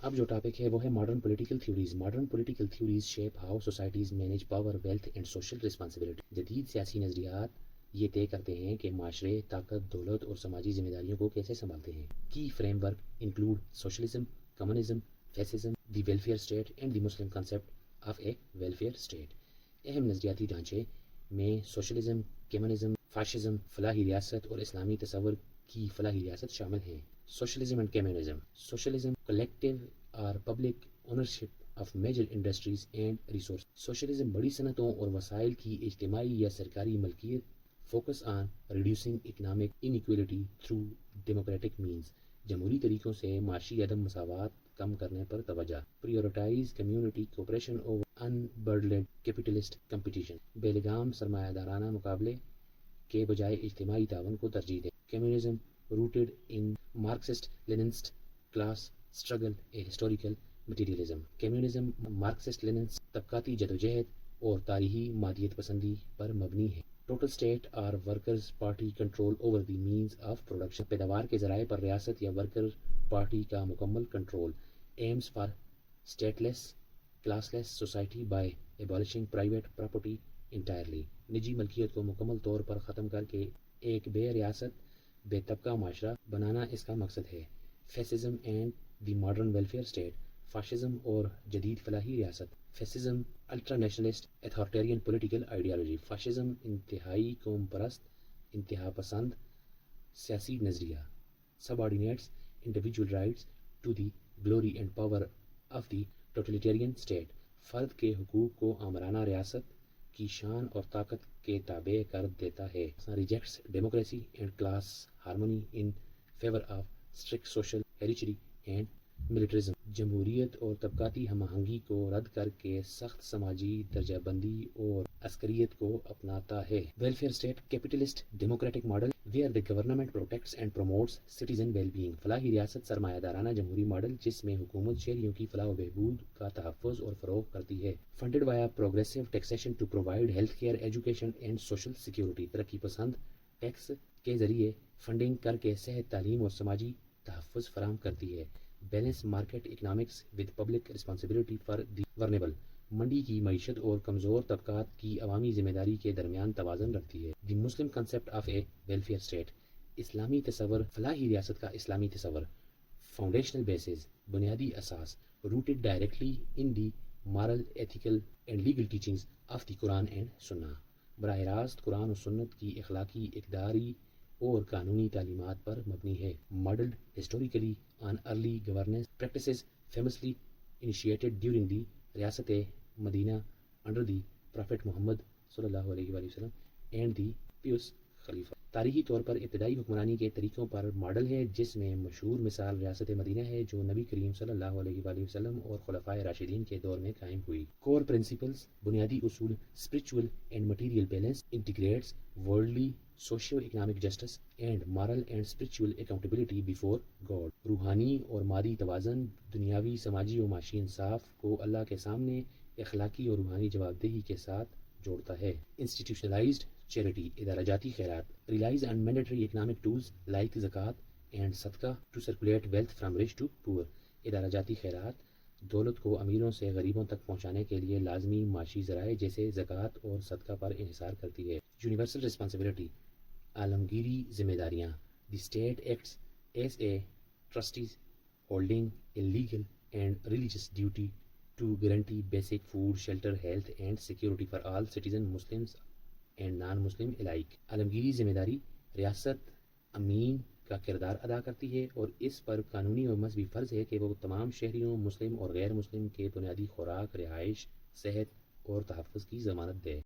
اب جو ٹاپک ہے وہ ہے modern political theories. Modern political theories shape how societies manage power wealth and social responsibility. جدید سیاسی نظریات یہ طے کرتے ہیں کہ معاشرے طاقت، دولت اور سماجی ذمہ داریوں کو کیسے سنبھالتے ہیں. Key framework include socialism, communism, fascism, the welfare state and the Muslim concept of a welfare state. اہم نظریاتی ڈھانچے میں سوشلزم، کمیونزم، فاشزم، فلاحی ریاست اور اسلامی تصور کی فلاحی ریاست شامل ہیں. Socialism and communism. Socialism collective اور public ownership of major industries and resource. Socialism بڑی صنعتوں اور وسائل کی اجتماعی یا سرکاری ملکیت. Focus on reducing economic inequality through democratic means. جمہوری طریقوں سے معاشی عدم مساوات کم کرنے پر توجہ. Prioritize community cooperation over unbridled capitalist competition. بے لگام سرمایہ دارانہ مقابلے کے بجائے اجتماعی تعاون کو ترجیح دیں. Communism rooted in Marxist Leninist class struggle a historical materialism. Communism Marxist Leninist طبقاتی جدوجہد اور تاریخی مادیت پسندی پر مبنی ہے. ٹوٹل اسٹیٹ اور workers party control over the means of production. پیداوار کے ذرائع پر ریاست یا ورکر پارٹی کا مکمل کنٹرول. Aims for stateless classless society by abolishing private property entirely. نجی ملکیت کو مکمل طور پر ختم کر کے ایک بے ریاست بے طبقہ معاشرہ بنانا اس کا مقصد ہے. Fascism and the modern welfare state. فاشزم اور جدید فلاحی ریاست. Fascism ultra nationalist authoritarian political ideology. فاشزم انتہائی قوم پرست انتہا پسند سیاسی نظریہ. Subordinates individual rights to the glory and power of the totalitarian state. فرد کے حقوق کو آمرانہ ریاست کی شان اور طاقت کے تابع کر دیتا ہے. Rejects democracy and class harmony in favour of strict social hierarchy and militarism. جمہوریت اور طبقاتی ہم آہنگی کو رد کر کے سخت سماجی درجہ بندی اور عسکریت کو اپناتا ہے. Welfare state capitalist democratic model where the government protects and promotes citizen well being. فلاحی ریاست سرمایہ دارانہ جمہوری ماڈل جس میں حکومت شہریوں کی فلاح و بہبود کا تحفظ اور فروغ کرتی ہے. Funded via progressive taxation to provide health care, education and social security. ترقی پسند ٹیکس کے ذریعے فنڈنگ کر کے صحت، تعلیم اور سماجی تحفظ فراہم کرتی ہے. Balance market economics with public responsibility for the vulnerable. منڈی کی معیشت اور کمزور طبقات کی عوامی ذمہ داری کے درمیان توازن رکھتی ہے. The Muslim concept of a welfare state. اسلامی تصور. فلاحی ریاست کا اسلامی تصور. فاؤنڈیشنل بیسز، بنیادی اساس. Rooted directly in the moral, ethical and legal teachings of the Quran and سنہ. براہ راست قرآن و سنت کی اخلاقی، اقداری اور قانونی تعلیمات پر مبنی ہے. Modelled historically on early governance practices famously initiated during the ریاست مدینہ انڈر دی پرافٹ محمد صلی اللہ علیہ وآلہ وسلم اینڈ دی پیوس خلیفہ. تاریخی طور پر ابتدائی حکمرانی کے طریقوں پر ماڈل ہے، جس میں مشہور مثال ریاست مدینہ ہے جو نبی کریم صلی اللہ علیہ وآلہ وسلم اور خلفائے راشدین کے دور میں قائم ہوئی. کور پرنسپلز، بنیادی اصول. Spiritual and material balance integrates worldly socio economic justice and moral and spiritual accountability before God. روحانی اور مادی توازن دنیاوی، سماجی و معاشی انصاف کو اللہ کے سامنے اخلاقی اور روحانی جواب دہی کے ساتھ جوڑتا ہے. Institutionalized charity. ادارہ جاتی خیرات. Relies on mandatory economic tools like zakat and sadaqah to circulate wealth from rich to poor. ادارہ جاتی خیرات دولت کو امیروں سے غریبوں تک پہنچانے کے لیے لازمی معاشی ذرائع جیسے زکوٰۃ اور صدقہ پر انحصار کرتی ہے. Universal responsibility. عالمگیری ذمہ داریاں. The state acts as a trustees holding a legal and religious duty to guarantee basic food, shelter, health and security for all citizen Muslims and non Muslim alike. عالمگیری ذمہ داری ریاست امین کا کردار ادا کرتی ہے اور اس پر قانونی اور مذہبی فرض ہے کہ وہ تمام شہریوں، مسلم اور غیر مسلم کے بنیادی خوراک، رہائش، صحت اور تحفظ کی ضمانت دے.